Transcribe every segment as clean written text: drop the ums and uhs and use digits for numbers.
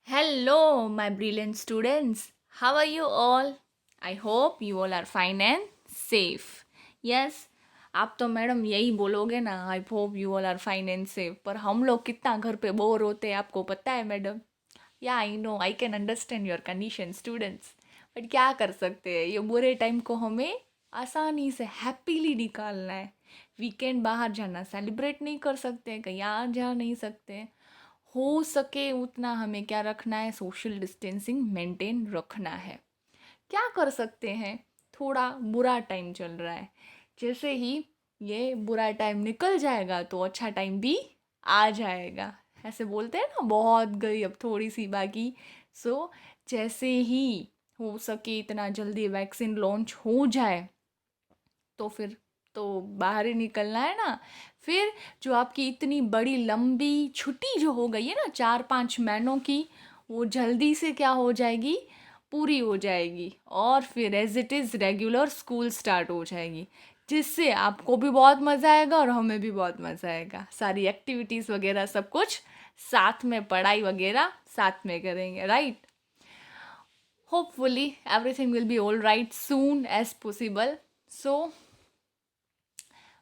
Hello, my brilliant students. How are you all? I hope you all are fine and safe. Yes, आप तो madam यही बोलोगे ना, I hope you all are fine and safe, पर हम लोग कितना घर पे बोर होते हैं आपको पता है मैडम. या I know, I can understand your condition students. But क्या कर सकते हैं, ये बुरे टाइम को हमें आसानी से हैप्पीली निकालना है. वीकेंड बाहर जाना सेलिब्रेट नहीं कर सकते, कहीं आ जा नहीं सकते. हो सके उतना हमें क्या रखना है, सोशल डिस्टेंसिंग मेंटेन रखना है. क्या कर सकते हैं, थोड़ा बुरा टाइम चल रहा है, जैसे ही ये बुरा टाइम निकल जाएगा तो अच्छा टाइम भी आ जाएगा. ऐसे बोलते हैं ना, बहुत गई अब थोड़ी सी बाकी. सो जैसे ही हो सके इतना जल्दी वैक्सीन लॉन्च हो जाए तो फिर तो बाहर ही निकलना है ना. फिर जो आपकी इतनी बड़ी लंबी छुट्टी जो हो गई है ना 4-5 महीनों की, वो जल्दी से क्या हो जाएगी, पूरी हो जाएगी. और फिर as it is regular school start हो जाएगी, जिससे आपको भी बहुत मज़ा आएगा और हमें भी बहुत मज़ा आएगा. सारी एक्टिविटीज़ वगैरह सब कुछ साथ में, पढ़ाई वगैरह साथ में करेंगे, right. Hopefully everything will be all right soon as possible. So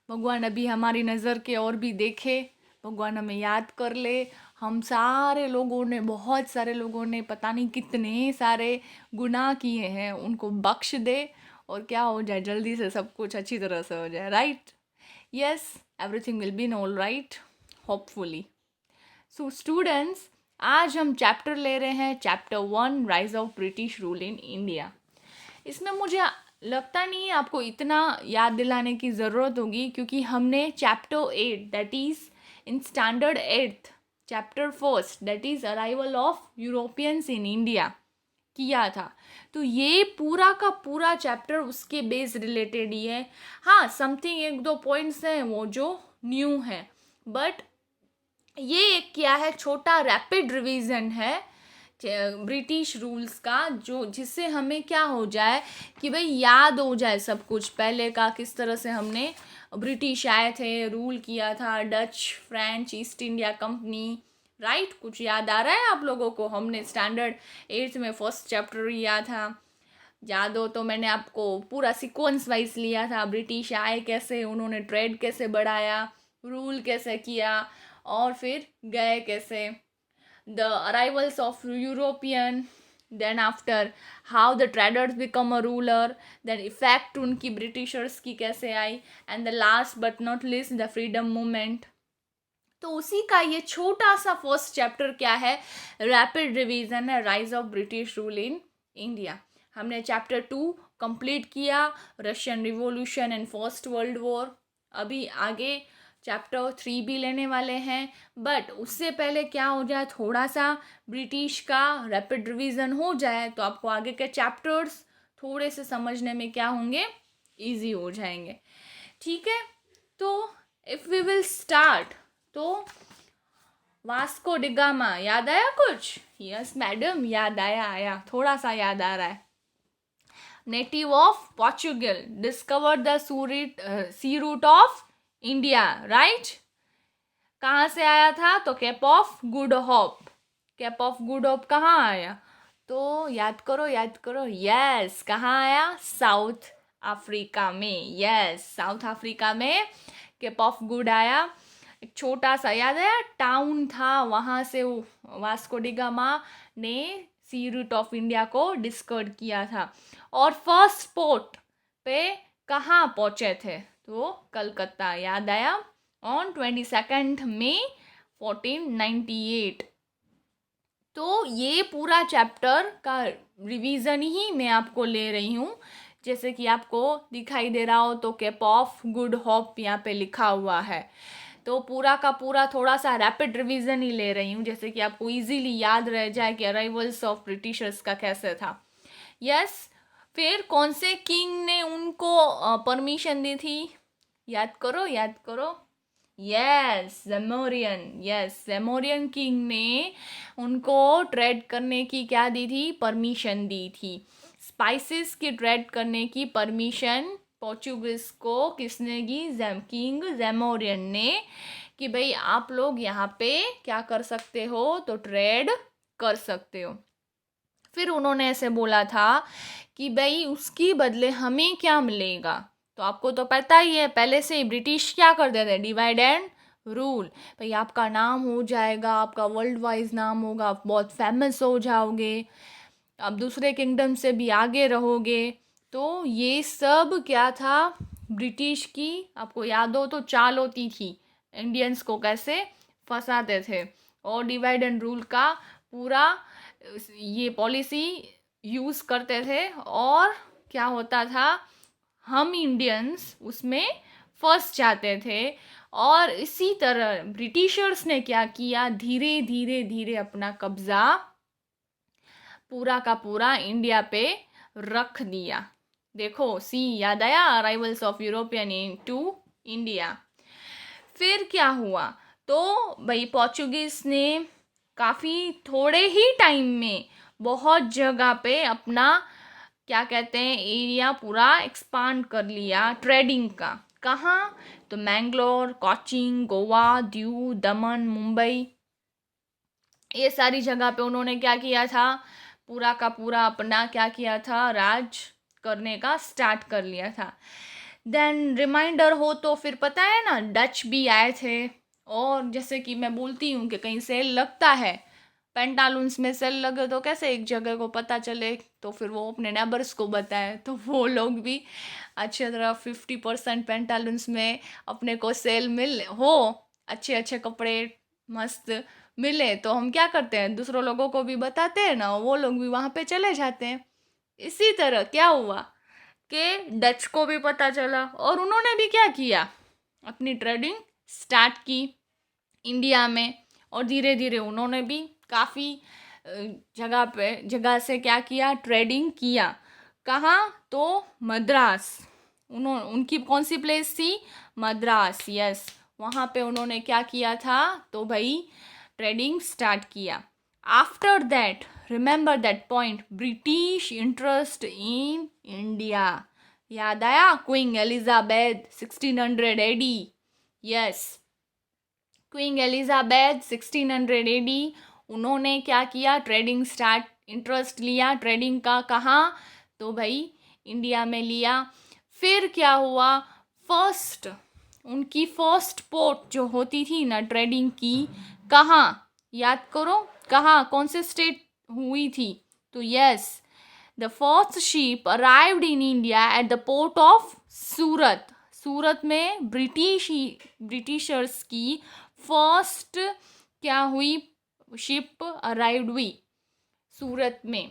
भगवान अभी हमारी नज़र के और भी देखे, भगवान हमें याद कर ले. हम सारे लोगों ने, बहुत सारे लोगों ने, पता नहीं कितने सारे गुनाह किए हैं, उनको बख्श दे. और क्या हो जाए, जल्दी से सब कुछ अच्छी तरह से हो जाए, right. Yes, everything will be all right, hopefully. So students, आज हम चैप्टर ले रहे हैं, chapter 1, rise of British rule in India. इसमें मुझे लगता नहीं है आपको इतना याद दिलाने की ज़रूरत होगी, क्योंकि हमने chapter 8 that is in standard 8th, chapter 1 that is arrival of Europeans in India किया था. तो ये पूरा का पूरा चैप्टर उसके बेस रिलेटेड ही है. हाँ, समथिंग एक दो पॉइंट्स हैं वो जो न्यू है, बट ये एक क्या है, छोटा रैपिड रिवीजन है ब्रिटिश रूल्स का, जो जिससे हमें क्या हो जाए कि भाई याद हो जाए सब कुछ पहले का, किस तरह से हमने ब्रिटिश आए थे, रूल किया था, Dutch, French, East India company, right. कुछ याद आ रहा है आप लोगों को, हमने स्टैंडर्ड 8th में फर्स्ट चैप्टर लिया था. याद हो तो मैंने आपको पूरा सीक्वेंस वाइज लिया था, ब्रिटिश आए कैसे, उन्होंने ट्रेड कैसे बढ़ाया, रूल कैसे किया, और फिर गए कैसे. the arrivals of European, then after how the traders become a ruler, then effect उनकी ब्रिटिशर्स की कैसे आई, and the last but not least the freedom movement. तो उसी का ये छोटा सा फर्स्ट चैप्टर क्या है, रैपिड रिवीजन है, rise of British rule in India. हमने चैप्टर 2 कंप्लीट किया, Russian revolution and first world war. अभी आगे चैप्टर 3 भी लेने वाले हैं, बट उससे पहले क्या हो जाए, थोड़ा सा ब्रिटिश का रैपिड रिवीजन हो जाए तो आपको आगे के चैप्टर्स थोड़े से समझने में क्या होंगे, इजी हो जाएंगे. ठीक है, तो इफ वी विल स्टार्ट, तो वास्को डिगामा याद आया कुछ? यस मैडम, याद आया, थोड़ा सा याद आ रहा है. Native of Portugal, discover the sea route of India, right. कहाँ से आया था, तो Cape of Good Hope. Cape of Good Hope कहाँ आया, तो याद करो याद करो. यस, कहाँ आया, साउथ अफ्रीका में. यस, साउथ अफ्रीका में केप ऑफ गुड आया. एक छोटा सा याद है टाउन था, वहाँ से वास्को डिगामा ने सी रूट ऑफ इंडिया को डिस्कवर किया था. और फर्स्ट पोर्ट पे कहाँ पहुँचे थे, तो कलकत्ता. याद आया, ऑन 22 मई 1498. तो ये पूरा चैप्टर का रिवीजन ही मैं आपको ले रही हूँ. जैसे कि आपको दिखाई दे रहा हो तो केप ऑफ गुड होप यहाँ पे लिखा हुआ है. तो पूरा का पूरा थोड़ा सा रैपिड रिवीजन ही ले रही हूँ, जैसे कि आपको इजीली याद रह जाए कि अराइवल्स ऑफ ब्रिटिशर्स का कैसे था. यस, फिर कौन से किंग ने उनको परमिशन दी थी, याद करो याद करो. यस, जेमोरियन. यस, जेमोरियन किंग ने उनको ट्रेड करने की क्या दी थी, परमिशन दी थी. स्पाइसेस की ट्रेड करने की परमिशन पोर्चुगीज को किसने दी, किंग जेमोरियन ने, कि भाई आप लोग यहाँ पे क्या कर सकते हो, तो ट्रेड कर सकते हो। फिर उन्होंने ऐसे बोला था कि भाई उसकी बदले हमें क्या मिलेगा। तो आपको तो पता ही है, पहले से ही ब्रिटिश क्या करते थे, डिवाइड एंड रूल। भाई आपका नाम हो जाएगा, आपका वर्ल्ड वाइज नाम होगा, आप बहुत फेमस हो जाओगे, आप दूसरे किंगडम से भी आगे रहोगे। तो ये सब क्या था, ब्रिटिश की, आपको याद हो तो, चाल होती थी इंडियंस को कैसे फंसाते थे। और डिवाइड एंड रूल का पूरा ये पॉलिसी यूज़ करते थे। और क्या होता था, हम इंडियंस उसमें फंस जाते थे। और इसी तरह ब्रिटिशर्स ने क्या किया, धीरे धीरे धीरे अपना कब्जा पूरा का पूरा इंडिया पे रख दिया। देखो, सी, याद आया, arrivals of European to India. फिर क्या हुआ, तो भाई पोर्चुगीज ने काफ़ी थोड़े ही टाइम में बहुत जगह पे अपना क्या कहते हैं एरिया पूरा एक्सपांड कर लिया ट्रेडिंग का। कहाँ, तो मैंगलोर, कोचीन, गोवा, दीव, दमन, मुंबई, ये सारी जगह पे उन्होंने क्या किया था, पूरा का पूरा अपना क्या किया था, राज करने का स्टार्ट कर लिया था। देन रिमाइंडर हो तो फिर पता है ना, डच भी आए थे। और जैसे कि मैं बोलती हूँ कि कहीं सेल लगता है, पेंटालून्स में सेल लगे तो कैसे एक जगह को पता चले, तो फिर वो अपने नेबर्स को बताए, तो वो लोग भी अच्छी तरह 50% पेंटालून्स में अपने को सेल मिल हो, अच्छे अच्छे कपड़े मस्त मिले, तो हम क्या करते हैं, दूसरों लोगों को भी बताते हैं ना, वो लोग भी वहाँ पे चले जाते हैं। इसी तरह क्या हुआ कि डच को भी पता चला और उन्होंने भी क्या किया, अपनी ट्रेडिंग स्टार्ट की इंडिया में। और धीरे धीरे उन्होंने भी काफ़ी जगह से क्या किया, ट्रेडिंग किया। कहाँ, तो मद्रास, उनकी कौन सी प्लेस थी, मद्रास, यस, वहाँ पे उन्होंने क्या किया था, तो भाई ट्रेडिंग स्टार्ट किया। After that, remember that point, British interest in India, याद आया, Queen Elizabeth 1600 AD, yes, Queen Elizabeth 1600 AD, उन्होंने क्या किया, ट्रेडिंग स्टार्ट, इंटरेस्ट लिया ट्रेडिंग का। कहाँ, तो भाई इंडिया में लिया। फिर क्या हुआ, फर्स्ट, उनकी फर्स्ट पोर्ट जो होती थी ना ट्रेडिंग की, कहाँ, याद करो, कहाँ, कौन से स्टेट हुई थी, तो yes, the first ship arrived in India at the port of Surat. Surat में ब्रिटिशर्स की फर्स्ट क्या हुई, शिप अराइव्ड हुई सूरत में।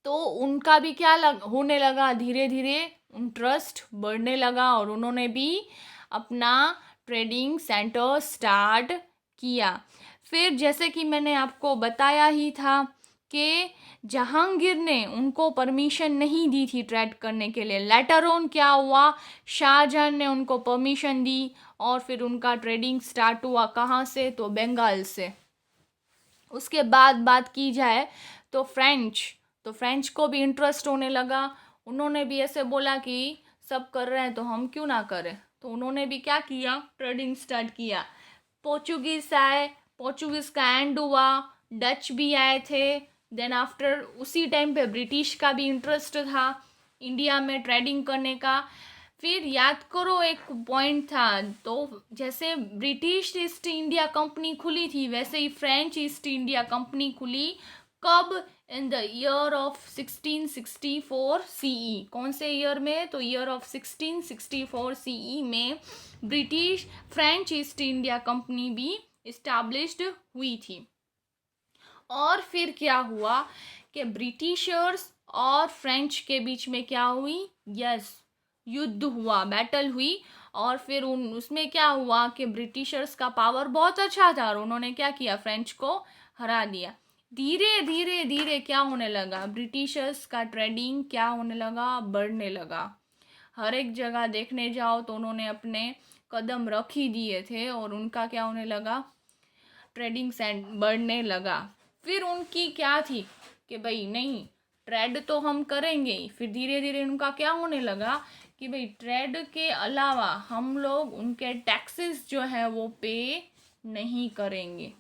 तो उनका भी क्या होने लगा, धीरे धीरे इंटरेस्ट बढ़ने लगा और उन्होंने भी अपना ट्रेडिंग सेंटर स्टार्ट किया। फिर जैसे कि मैंने आपको बताया ही था कि जहांगीर ने उनको परमिशन नहीं दी थी ट्रेड करने के लिए। लेटर ऑन क्या हुआ, शाहजहां ने उनको परमिशन दी और फिर उनका ट्रेडिंग स्टार्ट हुआ। कहाँ से, तो बंगाल से। उसके बाद बात की जाए तो फ्रेंच को भी इंटरेस्ट होने लगा। उन्होंने भी ऐसे बोला कि सब कर रहे हैं तो हम क्यों ना करें, तो उन्होंने भी क्या किया, ट्रेडिंग स्टार्ट किया। पोर्चुगीज आए, पोर्चुगीज का एंड हुआ, डच भी आए थे। देन आफ्टर उसी टाइम पे ब्रिटिश का भी इंटरेस्ट था इंडिया में ट्रेडिंग करने का। फिर याद करो एक पॉइंट था, तो जैसे ब्रिटिश ईस्ट इंडिया कंपनी खुली थी वैसे ही फ्रेंच ईस्ट इंडिया कंपनी खुली। कब, in the year of 1664 CE. कौन से ईयर में, तो ईयर ऑफ 1664 सीई में British French East India Company भी इस्टेब्लिश्ड हुई थी। और फिर क्या हुआ कि ब्रिटिशर्स और फ्रेंच के बीच में क्या हुई, यस, युद्ध हुआ, बैटल हुई। और फिर उसमें क्या हुआ कि ब्रिटिशर्स का पावर बहुत अच्छा था और उन्होंने क्या किया, फ्रेंच को हरा दिया। धीरे धीरे धीरे क्या होने लगा, ब्रिटिशर्स का ट्रेडिंग क्या होने लगा, बढ़ने लगा। हर एक जगह देखने जाओ तो उन्होंने अपने कदम रख ही दिए थे और उनका क्या होने लगा, ट्रेडिंग सेंट बढ़ने लगा। फिर उनकी क्या थी कि भाई नहीं, ट्रेड तो हम करेंगे ही। फिर धीरे धीरे उनका क्या होने लगा कि भाई ट्रेड के अलावा हम लोग उनके टैक्सेस जो है वो पे नहीं करेंगे।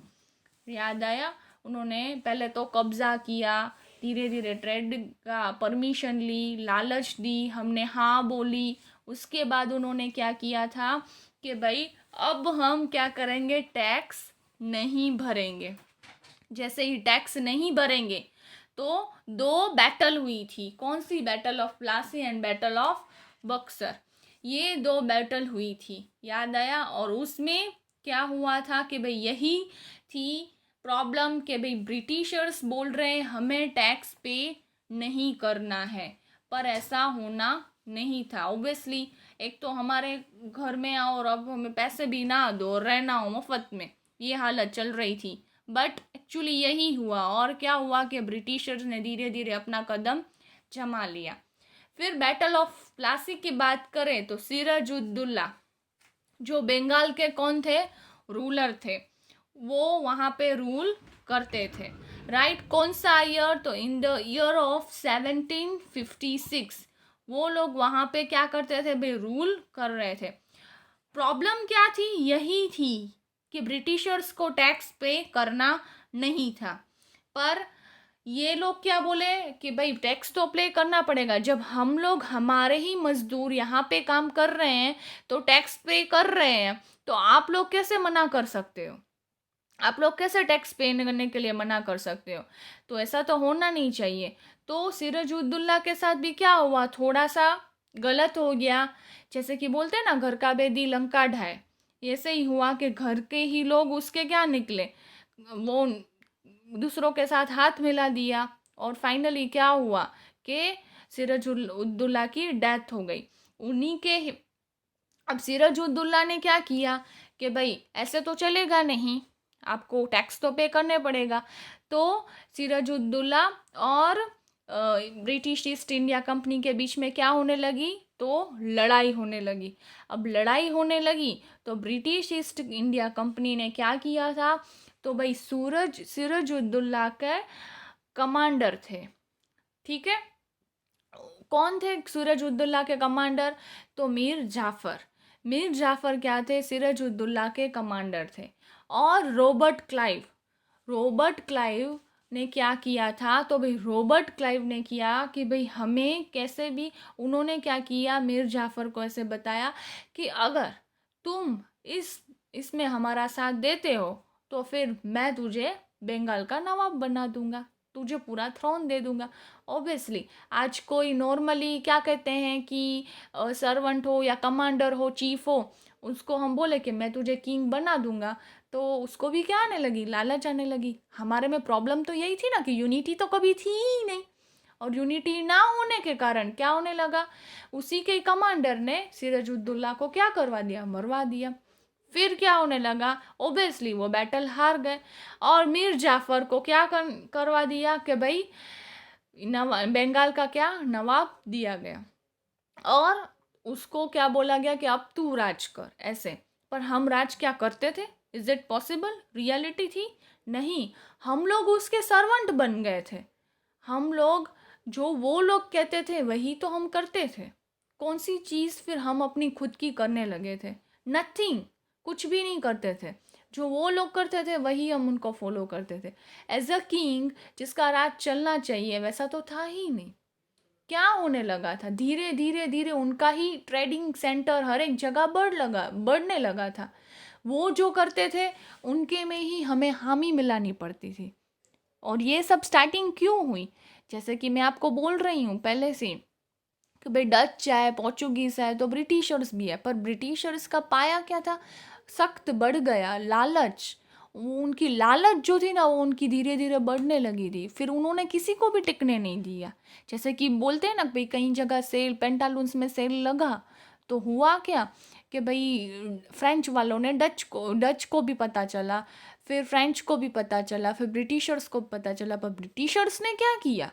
याद आया, उन्होंने पहले तो कब्जा किया, धीरे धीरे ट्रेड का परमिशन ली, लालच दी, हमने हाँ बोली। उसके बाद उन्होंने क्या किया था कि भाई अब हम क्या करेंगे, टैक्स नहीं भरेंगे। जैसे ही टैक्स नहीं भरेंगे तो दो बैटल हुई थी। कौन सी? Battle of Plassey and battle of Buxar. ये दो बैटल हुई थी, याद आया? और उसमें क्या हुआ था कि भाई यही थी प्रॉब्लम कि भाई ब्रिटिशर्स बोल रहे हैं हमें टैक्स पे नहीं करना है, पर ऐसा होना नहीं था। ऑब्वियसली एक तो हमारे घर में आओ और अब हमें पैसे भी ना दो और रहना हो मुफ्त में, ये हालत चल रही थी। बट एक्चुअली यही हुआ। और क्या हुआ कि ब्रिटिशर्स ने धीरे धीरे अपना कदम जमा लिया। फिर बैटल ऑफ प्लासी की बात करें तो सिराजुद्दौला जो बंगाल के कौन थे? रूलर थे। वो वहाँ पे रूल करते थे, राइट? कौन सा ईयर? तो इन द ईयर ऑफ 1756 वो लोग वहाँ पे क्या करते थे भाई? रूल कर रहे थे। प्रॉब्लम क्या थी? यही थी कि ब्रिटिशर्स को टैक्स पे करना नहीं था। पर ये लोग क्या बोले कि भाई टैक्स तो पे करना पड़ेगा। जब हम लोग, हमारे ही मजदूर यहाँ पे काम कर रहे हैं तो टैक्स पे कर रहे हैं, तो आप लोग कैसे मना कर सकते हो? आप लोग कैसे टैक्स पे करने के लिए मना कर सकते हो? तो ऐसा तो होना नहीं चाहिए। तो सिराजुद्दौला के साथ भी क्या हुआ, थोड़ा सा गलत हो गया। जैसे कि बोलते हैं ना, घर का बेदी लंका ढाए, ऐसे ही हुआ कि घर के ही लोग उसके क्या निकले, वो दूसरों के साथ हाथ मिला दिया। और फाइनली क्या हुआ कि सिराजुद्दौला की डेथ हो गई उन्हीं के अब सिराजुद्दौला ने क्या किया कि भाई ऐसे तो चलेगा नहीं, आपको टैक्स तो पे करने पड़ेगा। तो सिराजुद्दौला और ब्रिटिश ईस्ट इंडिया कंपनी के बीच में क्या होने लगी? तो लड़ाई होने लगी। अब लड़ाई होने लगी तो ब्रिटिश ईस्ट इंडिया कंपनी ने क्या किया था? तो भाई सिराजुद्दौला के कमांडर थे, ठीक है? कौन थे सिराजुद्दौला के कमांडर? तो मीर जाफर। मीर जाफर क्या थे? सिराजुद्दौला के कमांडर थे। और रॉबर्ट क्लाइव ने क्या किया था? तो भाई रॉबर्ट क्लाइव ने किया कि भाई हमें कैसे भी, उन्होंने क्या किया, मीर जाफर को ऐसे बताया कि अगर तुम इसमें हमारा साथ देते हो तो फिर मैं तुझे बंगाल का नवाब बना दूंगा, तुझे पूरा थ्रोन दे दूंगा। ऑब्वियसली आज कोई नॉर्मली क्या कहते हैं कि सर्वेंट हो या कमांडर हो, चीफ हो, उसको हम बोले कि मैं तुझे किंग बना दूंगा, तो उसको भी क्या आने लगी? लालच आने लगी। हमारे में प्रॉब्लम तो यही थी ना कि यूनिटी तो कभी थी ही नहीं। और यूनिटी ना होने के कारण क्या होने लगा? उसी के कमांडर ने सिराजुद्दौला को क्या करवा दिया? मरवा दिया। फिर क्या होने लगा? ओबियसली वो बैटल हार गए और मीर जाफर को क्या करवा दिया कि भाई बंगाल का क्या नवाब दिया गया। और उसको क्या बोला गया कि अब तू राज कर, ऐसे। पर हम राज क्या करते थे? Is it possible? रियलिटी थी? नहीं, हम लोग उसके सर्वेंट बन गए थे। हम लोग जो वो लोग कहते थे वही तो हम करते थे। कौन सी चीज़ फिर हम अपनी खुद की करने लगे थे? नथिंग, कुछ भी नहीं करते थे। जो वो लोग करते थे वही हम उनको फॉलो करते थे। एज अ किंग जिसका राज चलना चाहिए वैसा तो था ही नहीं। क्या होने लगा था? धीरे धीरे धीरे उनका ही ट्रेडिंग सेंटर हर एक जगह बढ़ने लगा था। वो जो करते थे उनके में ही हमें हामी मिलानी पड़ती थी। और ये सब स्टार्टिंग क्यों हुई? जैसे कि मैं आपको बोल रही हूँ पहले से कि भाई डच है, पोर्चुगीज है, तो ब्रिटिशर्स भी है। पर ब्रिटिशर्स का पाया क्या था? सख्त बढ़ गया, लालच। वो उनकी लालच जो थी ना, वो उनकी धीरे धीरे बढ़ने लगी थी। फिर उन्होंने किसी को भी टिकने नहीं दिया। जैसे कि बोलते हैं ना भाई, कई जगह सेल, पेंटालून्स में सेल लगा तो हुआ क्या कि भाई फ्रेंच वालों ने डच को भी पता चला, फिर फ्रेंच को भी पता चला, फिर ब्रिटिशर्स को पता चला। पर ब्रिटिशर्स ने क्या किया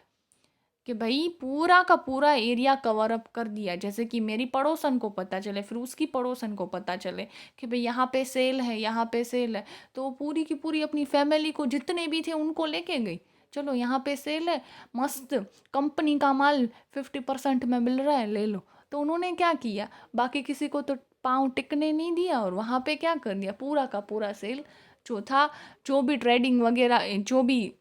कि भाई पूरा का पूरा एरिया कवर अप कर दिया। जैसे कि मेरी पड़ोसन को पता चले, फिर उसकी पड़ोसन को पता चले कि भाई यहाँ पे सेल है, यहाँ पे सेल है, तो वो पूरी की पूरी अपनी फैमिली को, जितने भी थे उनको लेके गई। चलो यहाँ पे सेल है, मस्त कंपनी का माल 50% में मिल रहा है, ले लो। तो उन्होंने क्या किया, बाकी किसी को तो पाँव टिकने नहीं दिया और वहाँ पे क्या कर दिया, पूरा का पूरा सेल चौथा, जो भी ट्रेडिंग वगैरह, जो भी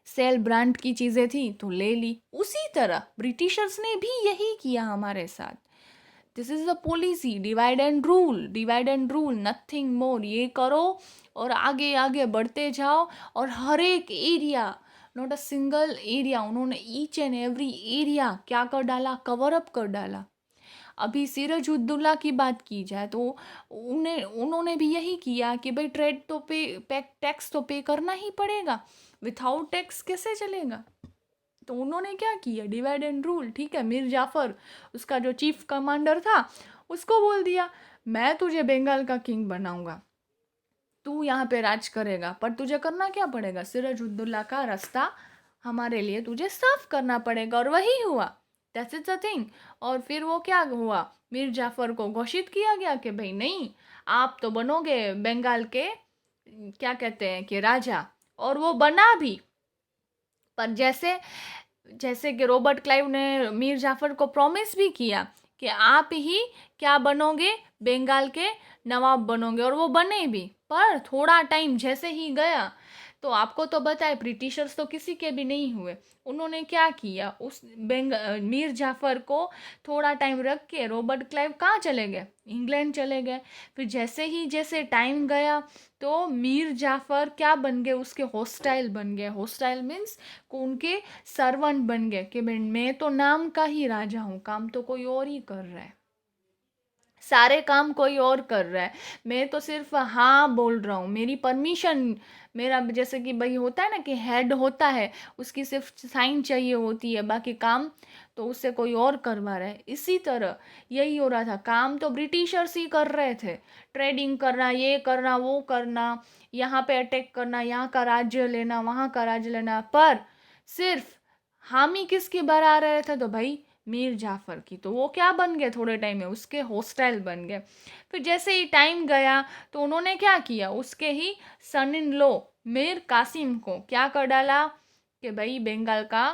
सेल ब्रांड की चीज़ें थी तो ले ली। उसी तरह ब्रिटिशर्स ने भी यही किया हमारे साथ। This is the policy, divide and rule, nothing more. ये करो और आगे आगे बढ़ते जाओ। और हर एक area, not a single area, उन्होंने ईच एंड एवरी एरिया क्या कर डाला, कवर अप कर डाला। अभी सिराज उद्दौला की बात की जाए तो उन्होंने भी यही किया कि भाई ट्रेड तो टैक्स तो पे करना ही पड़ेगा, विथआउट टैक्स कैसे चलेगा। तो उन्होंने क्या किया, डिवाइड एंड रूल। ठीक है, मीर जाफर उसका जो चीफ कमांडर था उसको बोल दिया, मैं तुझे बंगाल का किंग बनाऊंगा, तू यहाँ पे राज करेगा, पर तुझे करना क्या पड़ेगा, सिराज उद्दौला का रास्ता हमारे लिए तुझे साफ करना पड़ेगा। और वही हुआ, दैट्स इट्स अ थिंग। और फिर वो क्या हुआ, मीर जाफर को घोषित किया गया कि भाई नहीं, आप तो बनोगे बंगाल के क्या कहते हैं कि राजा। और वो बना भी। पर जैसे जैसे कि रॉबर्ट क्लाइव ने मीर जाफर को प्रॉमिस भी किया कि आप ही क्या बनोगे, बंगाल के नवाब बनोगे, और वो बने भी। पर थोड़ा टाइम जैसे ही गया, तो आपको तो बताए ब्रिटिशर्स तो किसी के भी नहीं हुए। उन्होंने क्या किया, उस मीर जाफर को थोड़ा टाइम रख के रॉबर्ट क्लाइव कहाँ चले गए, इंग्लैंड चले गए। फिर जैसे टाइम गया तो मीर जाफर क्या बन गए, उसके हॉस्टाइल बन गए। हॉस्टाइल मीन्स उनके सर्वेंट बन गए कि मैं तो नाम का ही राजा हूँ, काम तो कोई और ही कर रहा है, सारे काम कोई और कर रहा है, मैं तो सिर्फ हाँ बोल रहा हूँ, मेरी परमिशन, मेरा जैसे कि भाई होता है ना कि हेड होता है, उसकी सिर्फ साइन चाहिए होती है, बाकी काम तो उससे कोई और करवा रहा है। इसी तरह यही हो रहा था, काम तो ब्रिटिशर्स ही कर रहे थे, ट्रेडिंग करना, ये करना, वो करना, यहाँ पे अटैक करना, यहाँ का राज्य लेना, वहाँ का राज्य लेना, पर सिर्फ हामी किसकी बरा रहे थे, तो भाई मीर जाफर की। तो वो क्या बन गए, थोड़े टाइम में उसके हॉस्टाइल बन गए। फिर जैसे ही टाइम गया तो उन्होंने क्या किया, उसके ही सन इन लॉ मीर कासिम को क्या कर डाला कि भाई बंगाल का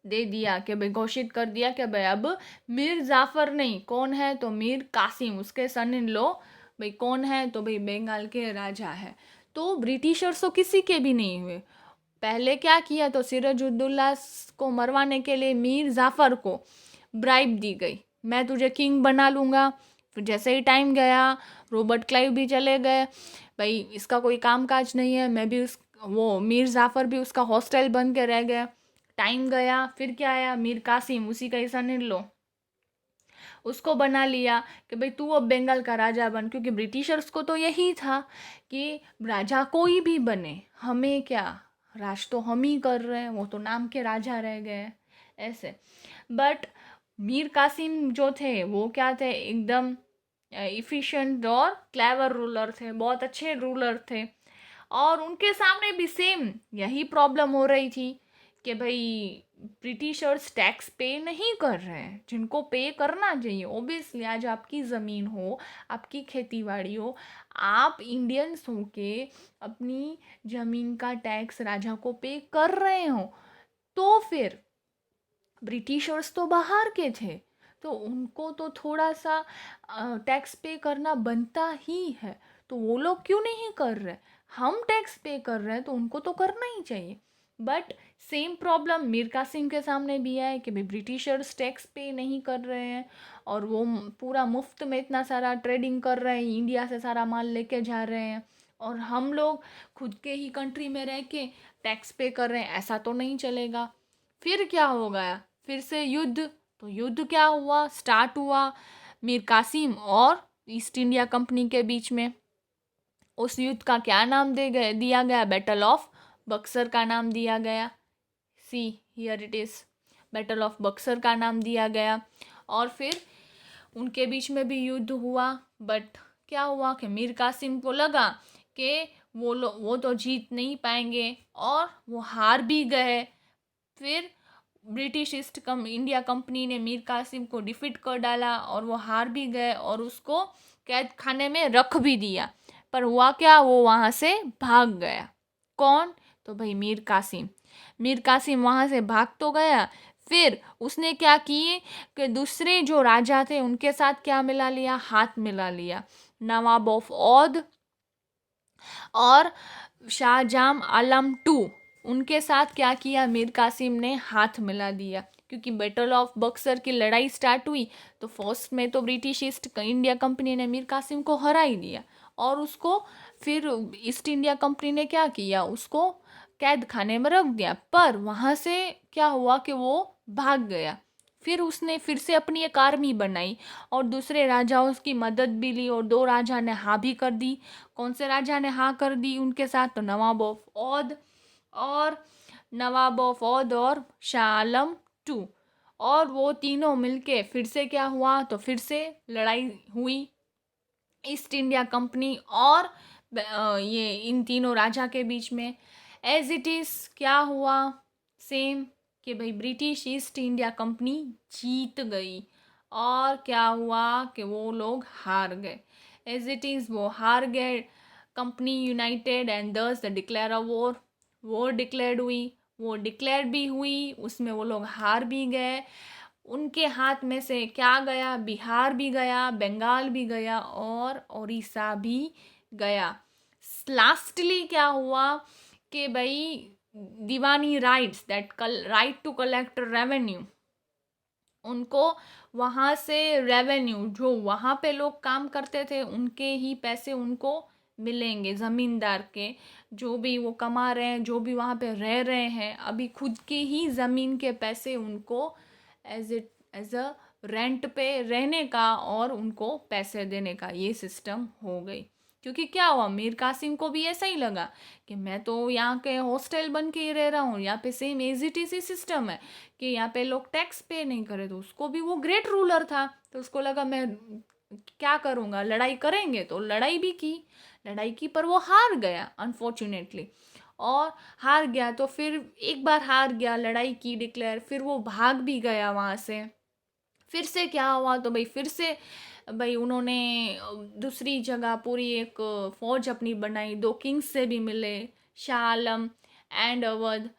दे दिया, कि भाई घोषित कर दिया कि भाई अब मीर जाफर नहीं, कौन है, तो मीर कासिम, उसके सन इन लॉ। भाई कौन है, तो भाई बंगाल के राजा है। तो ब्रिटिशर्स तो किसी के भी नहीं हुए। पहले क्या किया, तो सिराजुद्दौला को मरवाने के लिए मीर जाफर को ब्राइब दी गई, मैं तुझे किंग बना लूँगा। फिर जैसे ही टाइम गया, रॉबर्ट क्लाइव भी चले गए, भाई इसका कोई काम काज नहीं है, मैं भी उस वो मीर जाफर भी उसका हॉस्टल बन के रह गया। टाइम गया, फिर क्या आया, मीर कासिम, उसी का ही सन इन लॉ, उसको बना लिया कि भाई तू अब बंगाल का राजा बन। क्योंकि ब्रिटिशर्स को तो यही था कि राजा कोई भी बने, हमें क्या, राज तो हम ही कर रहे हैं, वो तो नाम के राजा रह गए ऐसे। बट मीर कासिम जो थे वो क्या थे, एकदम इफिशिएंट और क्लेवर रूलर थे, बहुत अच्छे रूलर थे। और उनके सामने भी सेम यही प्रॉब्लम हो रही थी कि भाई ब्रिटिशर्स टैक्स पे नहीं कर रहे हैं, जिनको पे करना चाहिए। ओबियसली आज आपकी ज़मीन हो, आपकी खेती बाड़ी हो, आप इंडियंस हो के अपनी ज़मीन का टैक्स राजा को पे कर रहे हो, तो फिर ब्रिटिशर्स तो बाहर के थे, तो उनको तो थोड़ा सा टैक्स पे करना बनता ही है। तो वो लोग क्यों नहीं कर रहे, हम टैक्स पे कर रहे हैं तो उनको तो करना ही चाहिए। But same problem Mir Qasim के सामने भी है कि भाई ब्रिटिशर्स टैक्स पे नहीं कर रहे हैं, और वो पूरा मुफ्त में इतना सारा ट्रेडिंग कर रहे हैं, इंडिया से सारा माल लेके जा रहे हैं, और हम लोग खुद के ही कंट्री में रह के टैक्स पे कर रहे हैं, ऐसा तो नहीं चलेगा। फिर क्या हो गया, फिर से युद्ध। तो युद्ध क्या हुआ, स्टार्ट हुआ मीर कासिम और ईस्ट इंडिया कंपनी के बीच में। उस युद्ध का क्या नाम दिया गया, बैटल ऑफ बक्सर का नाम दिया गया। See here it is, battle of Buxar का नाम दिया गया। और फिर उनके बीच में भी युद्ध हुआ। बट क्या हुआ कि मीर कासिम को लगा कि वो तो जीत नहीं पाएंगे, और वो हार भी गए। फिर ब्रिटिश ईस्ट इंडिया कंपनी ने मीर कासिम को डिफीट कर डाला, और वो हार भी गए, और उसको कैद खाने में रख भी दिया। पर हुआ क्या, वो वहाँ से भाग गया। कौन, तो भाई मीर कासिम। मीर कासिम वहाँ से भाग तो गया, फिर उसने क्या किए कि दूसरे जो राजा थे उनके साथ क्या मिला लिया, हाथ मिला लिया। नवाब ऑफ औध और शाहजहां आलम टू, उनके साथ क्या किया, मीर कासिम ने हाथ मिला दिया, क्योंकि बैटल ऑफ बक्सर की लड़ाई स्टार्ट हुई तो फर्स्ट में तो ब्रिटिश ईस्ट इंडिया कंपनी ने मीर कासिम को हरा ही दिया, और उसको फिर ईस्ट इंडिया कंपनी ने क्या किया, उसको कैद खाने में रख दिया। पर वहाँ से क्या हुआ कि वो भाग गया। फिर उसने फिर से अपनी एक आर्मी बनाई और दूसरे राजाओं की मदद भी ली, और दो राजा ने हाँ भी कर दी। कौन से राजा ने हाँ कर दी उनके साथ, तो नवाब ऑफ औध और शाह आलम टू, और वो तीनों मिलके फिर से क्या हुआ, तो फिर से लड़ाई हुई ईस्ट इंडिया कंपनी और ये इन तीनों राजा के बीच में। एज इट इज़ क्या हुआ, सेम, कि भाई ब्रिटिश ईस्ट इंडिया कंपनी जीत गई, और क्या हुआ कि वो लोग हार गए। एज इट इज़ वो हार गए, कंपनी यूनाइटेड एंड दस the declare a war, war declared हुई, वो डिक्लेयर भी हुई, उसमें वो लोग हार भी गए। उनके हाथ में से क्या गया, बिहार भी गया, बंगाल भी गया और उड़ीसा भी गया। लास्टली क्या हुआ कि भाई Diwani rights, that right to collect revenue, उनको वहाँ से रेवेन्यू, जो वहाँ पे लोग काम करते थे उनके ही पैसे उनको मिलेंगे, ज़मींदार के, जो भी वो कमा रहे हैं, जो भी वहाँ पे रह रहे हैं, अभी खुद के ही ज़मीन के पैसे उनको एज अ रेंट पे रहने का और उनको पैसे देने का ये सिस्टम हो गई। क्योंकि क्या हुआ, मीर कासिम को भी ऐसा ही लगा कि मैं तो यहाँ के हॉस्टल बन के ही रह रहा हूँ, यहाँ पे same as it is system है कि यहाँ पे लोग टैक्स पे नहीं करे, तो उसको भी वो ग्रेट रूलर था, तो उसको लगा मैं क्या करूँगा, लड़ाई करेंगे, तो लड़ाई की पर वो हार गया अनफॉर्चुनेटली। और हार गया तो फिर एक बार हार गया, लड़ाई की डिक्लेयर, फिर वो भाग भी गया वहाँ से। फिर से क्या हुआ, तो भाई फिर से भाई उन्होंने दूसरी जगह पूरी एक फौज अपनी बनाई, दो किंग्स से भी मिले, शाह आलम एंड अवध,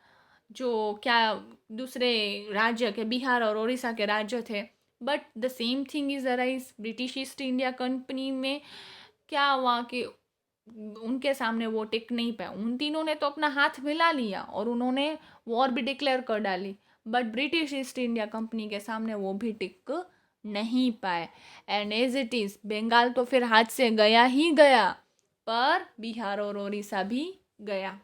जो क्या दूसरे राज्य के, बिहार और उड़ीसा के राज्य थे। But the same thing is arise British East India company में। क्या हुआ कि उनके सामने वो टिक नहीं पाए, उन तीनों ने तो अपना हाथ मिला लिया और उन्होंने वॉर भी डिक्लेयर कर डाली, but British East India Company के सामने वो भी टिक नहीं पाए। And as it is Bengal तो फिर हाथ से गया ही गया, पर बिहार और उड़ीसा भी गया।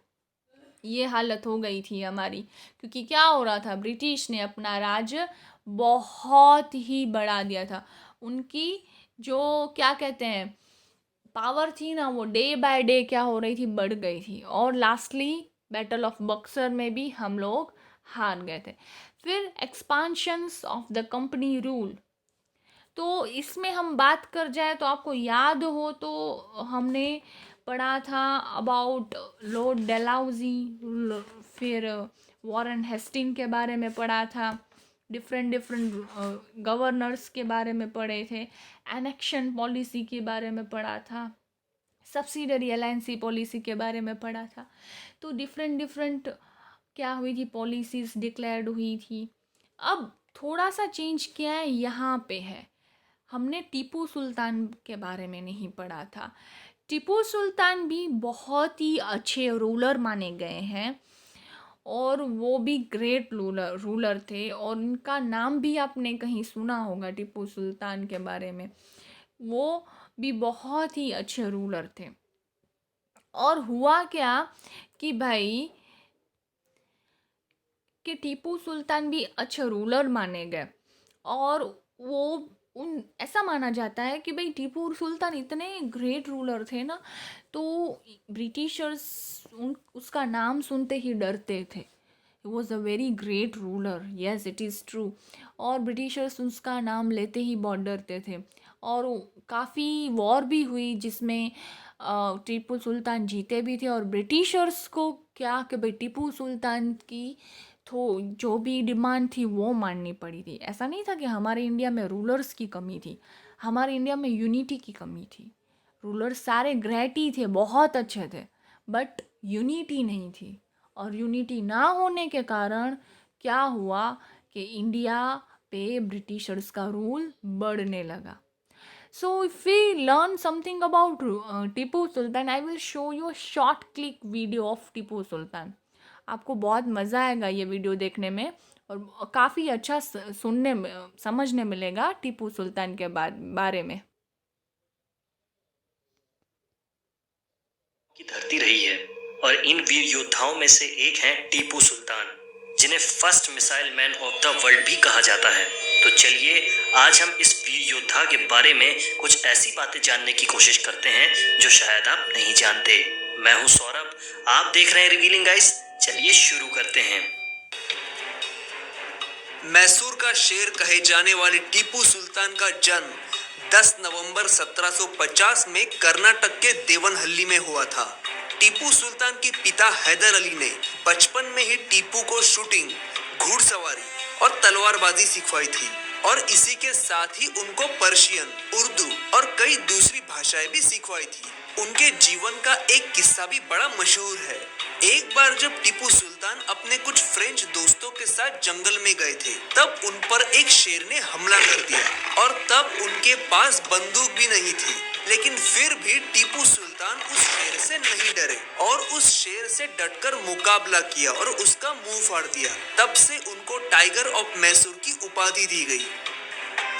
ये हालत हो गई थी हमारी, क्योंकि क्या हो रहा था, ब्रिटिश ने अपना राज्य बहुत ही बढ़ा दिया था। उनकी जो क्या कहते हैं पावर थी ना, वो डे बाय डे क्या हो रही थी, बढ़ गई थी, और लास्टली बैटल ऑफ बक्सर में भी हम लोग हार गए थे। फिर एक्सपांशंस ऑफ द कंपनी रूल, तो इसमें हम बात कर जाए तो आपको याद हो तो हमने पढ़ा था अबाउट लॉर्ड डेलाउजी, फिर वॉरेन हेस्टिंग के बारे में पढ़ा था, डिफरेंट डिफरेंट गवर्नर्स के बारे में पढ़े थे, एनेक्शन पॉलिसी के बारे में पढ़ा था, सब्सिडरी अलायंसी पॉलिसी के बारे में पढ़ा था। तो डिफरेंट डिफरेंट क्या हुई थी, पॉलिसीज डिक्लेयर्ड हुई थी। अब थोड़ा सा चेंज क्या है यहाँ पे है, हमने टीपू सुल्तान के बारे में नहीं पढ़ा था। टीपू सुल्तान भी बहुत ही अच्छे रूलर माने गए हैं, और वो भी ग्रेट रूलर थे, और उनका नाम भी आपने कहीं सुना होगा टीपू सुल्तान के बारे में। वो भी बहुत ही अच्छे रूलर थे। और हुआ क्या कि भाई कि टीपू सुल्तान भी अच्छे रूलर माने गए, और वो उन ऐसा माना जाता है कि भाई टीपू सुल्तान इतने ग्रेट रूलर थे ना, तो ब्रिटिशर्स उसका नाम सुनते ही डरते थे। Was a very great ruler, yes it is true. और ब्रिटिशर्स उसका नाम लेते ही बहुत डरते थे, और काफ़ी वॉर भी हुई जिसमें टीपू सुल्तान जीते भी थे, और ब्रिटिशर्स को क्या कि भाई टीपू सुल्तान की तो जो भी डिमांड थी वो माननी पड़ी थी। ऐसा नहीं था कि हमारे इंडिया में रूलर्स की कमी थी, हमारे इंडिया में यूनिटी की कमी थी। रूलर्स सारे ग्रेट ही थे, बहुत अच्छे थे, बट यूनिटी नहीं थी। और यूनिटी ना होने के कारण क्या हुआ कि इंडिया पे ब्रिटिशर्स का रूल बढ़ने लगा। So if we learn something about Tipu Sultan, I will show you a short clip video of Tipu Sultan. आपको बहुत मज़ा आएगा ये वीडियो देखने में, और काफ़ी अच्छा सुनने में समझने मिलेगा टीपू सुल्तान के बारे में। की धरती रही है, और इन वीर योद्धाओं में से एक हैं टीपू सुल्तान, जिन्हें first missile man of the world भी कहा जाता है। तो चलिए आज हम इस वीर योद्धा के बारे में कुछ ऐसी बातें जानने की कोशिश करते हैं जो शायद आप नहीं जानते। मैं हूं सौरभ, आप देख रहे हैं रिवीलिंग आइज। चलिए शुरू करते हैं। मैसूर का शेर कहे जाने वाले टीपू सुल्तान का जन्म 10 नवंबर 1750 में कर्नाटक के देवनहल्ली में हुआ था। टीपू सुल्तान के पिता हैदर अली ने बचपन में ही टीपू को शूटिंग, घुड़सवारी और तलवारबाजी सिखवाई थी, और इसी के साथ ही उनको पर्शियन, उर्दू और कई दूसरी भाषाएं भी सिखवाई थी। उनके जीवन का एक किस्सा भी बड़ा मशहूर है। एक बार जब टीपू सुल्तान अपने कुछ फ्रेंच दोस्तों के साथ जंगल में गए थे, तब उन पर एक शेर ने हमला कर दिया, और तब उनके पास बंदूक भी नहीं थी। लेकिन फिर भी टीपू सुल्तान उस शेर से नहीं डरे और उस शेर से डटकर मुकाबला किया और उसका मुंह फाड़ दिया। तब से उनको टाइगर ऑफ मैसूर की उपाधि दी गई।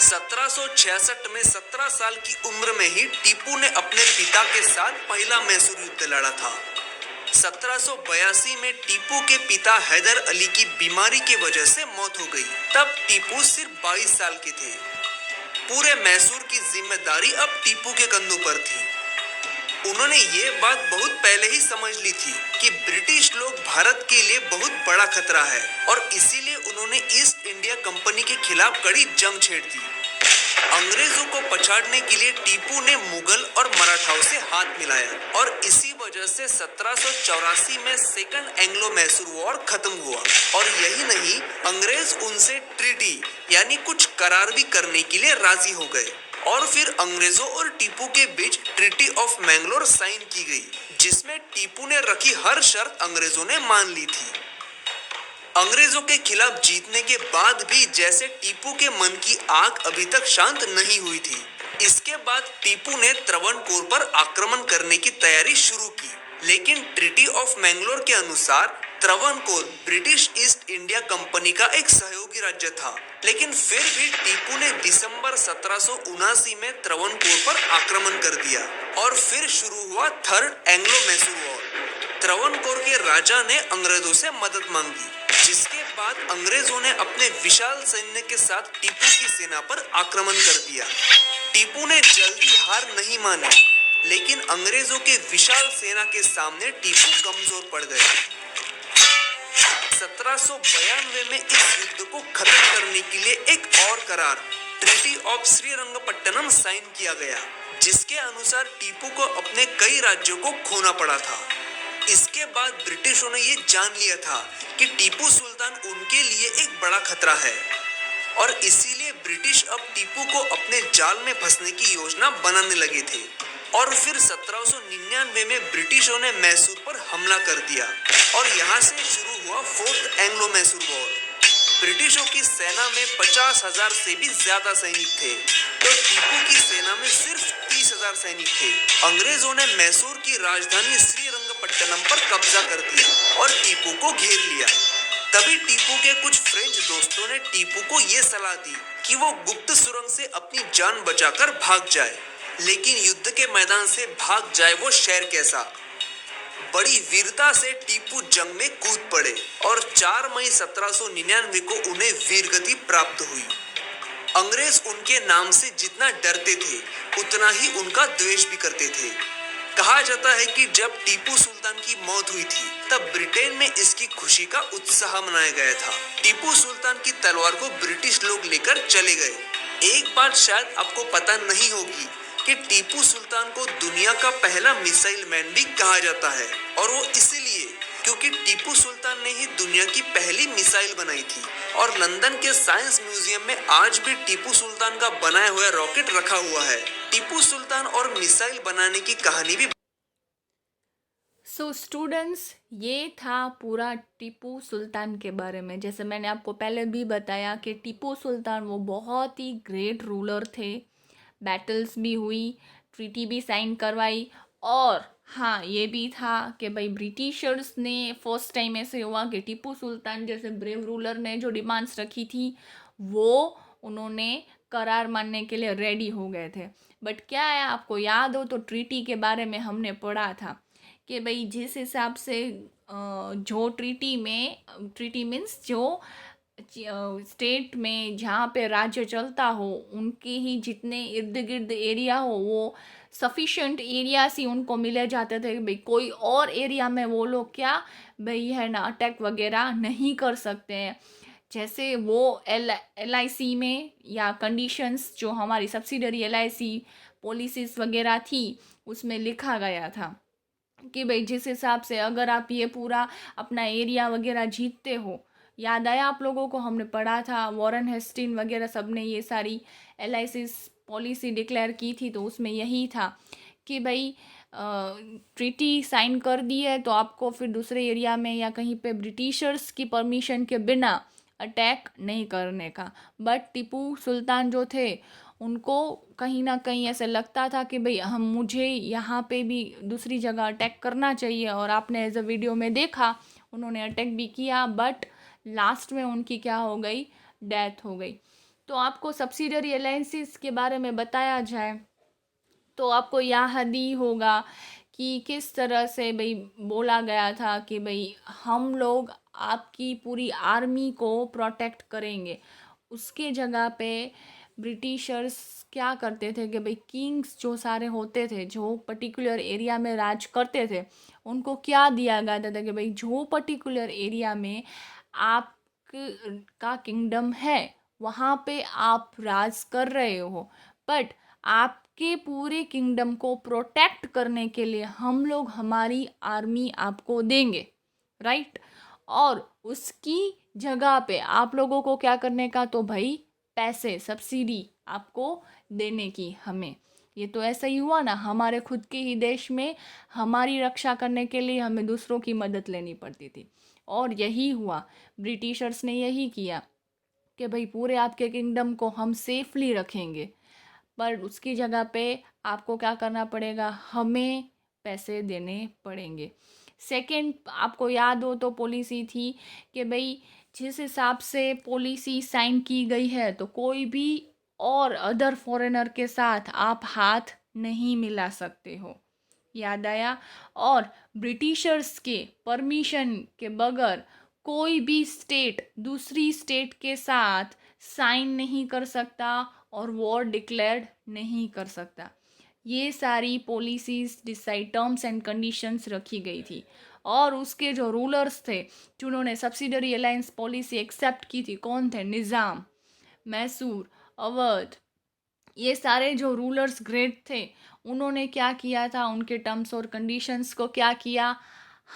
1766 में 17 साल की उम्र में ही टीपू ने अपने पिता के साथ पहला मैसूर युद्ध लड़ा था। 1782 में टीपू के पिता हैदर अली की बीमारी की वजह से मौत हो गई। तब टीपू सिर्फ 22 साल के थे। पूरे मैसूर की जिम्मेदारी अब टीपू के कंधों पर थी। उन्होंने ये बात बहुत पहले ही समझ ली थी कि ब्रिटिश लोग भारत के लिए बहुत बड़ा खतरा है, और इसीलिए उन्होंने ईस्ट इंडिया कंपनी के खिलाफ कड़ी जंग छेड़ दी। अंग्रेजों को पछाड़ने के लिए टीपू ने मुगल और मराठाओं से हाथ मिलाया, और इसी वजह से 1784 में सेकंड एंग्लो मैसूर वॉर खत्म हुआ। और यही नहीं, अंग्रेज उनसे ट्रीटी यानी कुछ करार भी करने के लिए राजी हो गए, और फिर अंग्रेजों और टीपू के बीच ट्रीटी ऑफ मैंगलोर साइन की गई, जिसमें टीपू ने रखी हर शर्त अंग्रेजों ने मान ली थी। अंग्रेजों के खिलाफ जीतने के बाद भी जैसे टीपू के मन की आग अभी तक शांत नहीं हुई थी। इसके बाद टीपू ने त्रावणकोर पर आक्रमण करने की तैयारी शुरू की, लेकिन ट्रीटी ऑफ मैंगलोर के अनुसार Travancore British East India company का एक सहयोगी राज्य था। लेकिन फिर भी टीपू ने दिसंबर 1779 में त्रावणकोर पर आक्रमण कर दिया, और फिर शुरू हुआ third Anglo Mysore war. Travancore के राजा ने अंग्रेजों से मदद मांगी, जिसके बाद अंग्रेजों ने अपने विशाल सैन्य के साथ टीपू की सेना पर आक्रमण कर दिया। टीपू ने जल्दी हार नहीं मानी, लेकिन अंग्रेजों के विशाल सेना के सामने टीपू कमजोर पड़ गए। 1792 में इस युद्ध को खत्म करने के लिए एक और करार, ट्रीटी ऑफ श्रीरंगपट्टनम साइन किया गया, जिसके अनुसार टीपू को अपने कई राज्यों को खोना पड़ा था। इसके बाद ब्रिटिशों ने ये जान लिया था कि टीपू सुल्तान उनके लिए एक बड़ा खतरा है, और इसीलिए ब्रिटिश अब टीपू को अपने जाल में फंसने की योजना बनाने लगे थे। और फिर 1799 में ब्रिटिशों ने मैसूर पर हमला कर दिया, और यहाँ से शुरू हुआ फोर्थ एंग्लो मैसूर वॉर। ब्रिटिशों की सेना में 50,000 से भी ज्यादा सैनिक थे, तो टीपू की सेना में सिर्फ 30,000 सैनिक थे। अंग्रेजों ने मैसूर की राजधानी श्रीरंगपट्टनम पर कब्जा कर दिया और टीपू को घेर लिया। तभी टीपू के कुछ फ्रेंच दोस्तों ने टीपू को ये सलाह दी कि वो गुप्त सुरंग से अपनी जान बचाकर भाग जाए, लेकिन युद्ध के मैदान से भाग जाए वो शेर कैसा। बड़ी वीरता से टीपू जंग में कूद पड़े, और 4 मई 1799 को उन्हें वीरगति प्राप्त हुई। अंग्रेज उनके नाम से जितना डरते थे, उतना ही उनका द्वेष भी करते थे। कहा जाता है कि जब टीपू सुल्तान की मौत हुई थी, तब ब्रिटेन में इसकी खुशी का उत्साह मनाया गया था। टीपू सुल्तान की तलवार को ब्रिटिश लोग लेकर चले गए। एक बात शायद आपको पता नहीं होगी कि टीपू सुल्तान को दुनिया का पहला मिसाइल मैन भी कहा जाता है, और वो इसलिए क्योंकि टीपू सुल्तान ने ही दुनिया की पहली मिसाइल बनाई थी, और लंदन के साइंस म्यूजियम में आज भी टीपू सुल्तान का बनाया हुआ रॉकेट रखा हुआ है। टीपू सुल्तान और मिसाइल बनाने की कहानी भी। सो स्टूडेंट्स, ये था पूरा टीपू सुल्तान के बारे में। जैसे मैंने आपको पहले भी बताया कि टीपू सुल्तान वो बहुत ही ग्रेट रूलर थे। बैटल्स भी हुई, ट्रीटी भी साइन करवाई। और हाँ, ये भी था कि भाई ब्रिटिशर्स ने फर्स्ट टाइम ऐसे हुआ कि टीपू सुल्तान जैसे ब्रेव रूलर ने जो डिमांड्स रखी थी वो उन्होंने करार मानने के लिए रेडी हो गए थे। बट क्या है, आपको याद हो तो ट्रीटी के बारे में हमने पढ़ा था कि भाई जिस हिसाब से जो ट्रीटी मीन्स जो स्टेट में जहाँ पे राज्य चलता हो उनके ही जितने इर्द गिर्द एरिया हो वो सफिशेंट एरियाज ही उनको मिले जाते थे। भाई कोई और एरिया में वो लोग क्या भाई है ना अटैक वगैरह नहीं कर सकते हैं। जैसे वो LIC में या कंडीशंस जो हमारी सब्सिडरी LIC पॉलिसीज वगैरह थी उसमें लिखा गया था कि भाई जिस हिसाब से अगर आप ये पूरा अपना एरिया वगैरह जीतते हो, याद आया आप लोगों को, हमने पढ़ा था वॉरेन हेस्टिन वगैरह सब ने ये सारी LIC पॉलिसी डिक्लेयर की थी, तो उसमें यही था कि भाई ट्रीटी साइन कर दी है तो आपको फिर दूसरे एरिया में या कहीं पे ब्रिटिशर्स की परमिशन के बिना अटैक नहीं करने का। बट टीपू सुल्तान जो थे उनको कहीं ना कहीं ऐसे लगता था कि भाई मुझे यहाँ पे भी दूसरी जगह अटैक करना चाहिए, और आपने एज अ वीडियो में देखा उन्होंने अटैक भी किया बट लास्ट में उनकी क्या हो गई, डेथ हो गई। तो आपको सब्सिडरी अलायंसेस के बारे में बताया जाए तो आपको याद ही होगा कि किस तरह से भाई बोला गया था कि भाई हम लोग आपकी पूरी आर्मी को प्रोटेक्ट करेंगे। उसके जगह पे ब्रिटिशर्स क्या करते थे कि भाई किंग्स जो सारे होते थे जो पर्टिकुलर एरिया में राज करते थे उनको क्या दिया गया था कि भाई जो पर्टिकुलर एरिया में आप का किंगडम है वहाँ पे आप राज कर रहे हो, बट आपके पूरे किंगडम को प्रोटेक्ट करने के लिए हम लोग हमारी आर्मी आपको देंगे, राइट। और उसकी जगह पे आप लोगों को क्या करने का, तो भाई पैसे सब्सिडी आपको देने की हमें। ये तो ऐसा ही हुआ ना, हमारे खुद के ही देश में हमारी रक्षा करने के लिए हमें दूसरों की मदद लेनी पड़ती थी, और यही हुआ, ब्रिटिशर्स ने यही किया कि भाई पूरे आपके किंगडम को हम सेफली रखेंगे, पर उसकी जगह पे आपको क्या करना पड़ेगा, हमें पैसे देने पड़ेंगे। सेकंड, आपको याद हो तो पॉलिसी थी कि भाई जिस हिसाब से पॉलिसी साइन की गई है तो कोई भी और अदर फॉरेनर के साथ आप हाथ नहीं मिला सकते हो, याद आया। और ब्रिटिशर्स के परमिशन के बगैर कोई भी स्टेट दूसरी स्टेट के साथ साइन नहीं कर सकता और वॉर डिक्लेयर्ड नहीं कर सकता। ये सारी policies decide terms and conditions रखी गई थी, और उसके जो रूलर्स थे जिन्होंने सब्सिडरी अलायंस पॉलिसी एक्सेप्ट की थी कौन थे, निज़ाम, मैसूर, अवध, ये सारे जो रूलर्स ग्रेट थे उन्होंने क्या किया था, उनके टर्म्स और कंडीशंस को क्या किया,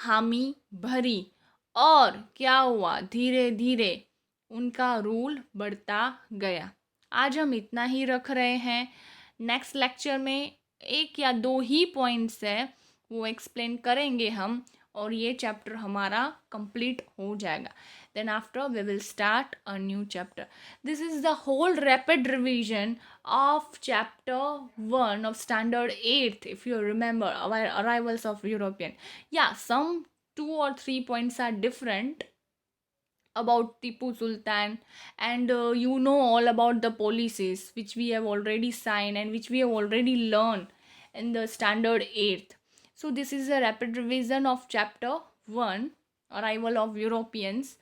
हामी भरी। और क्या हुआ, धीरे धीरे उनका रूल बढ़ता गया। आज हम इतना ही रख रहे हैं, नेक्स्ट लेक्चर में एक या दो ही पॉइंट्स है वो एक्सप्लेन करेंगे हम, और ये चैप्टर हमारा कंप्लीट हो जाएगा। then after we will start a new chapter. This is the whole rapid revision of chapter 1 of standard 8th, if you remember our arrivals of European. Yeah, some 2 or 3 points are different about Tipu Sultan, and you know all about the policies which we have already signed and which we have already learned in the standard 8th. So this is a rapid revision of chapter 1 arrival of Europeans,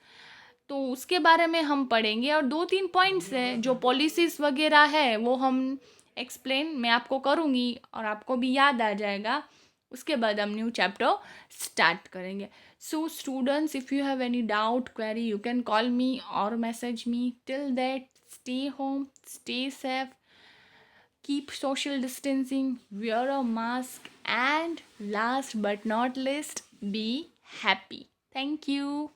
तो उसके बारे में हम पढ़ेंगे। और 2-3 points हैं जो policies वगैरह है वो हम एक्सप्लेन मैं आपको करूँगी और आपको भी याद आ जाएगा। उसके बाद हम न्यू चैप्टर स्टार्ट करेंगे। So students, if you have any doubt query you can call me और message me. Till that, stay home, stay safe, keep social distancing, wear a mask, and last but not least, be happy. Thank you.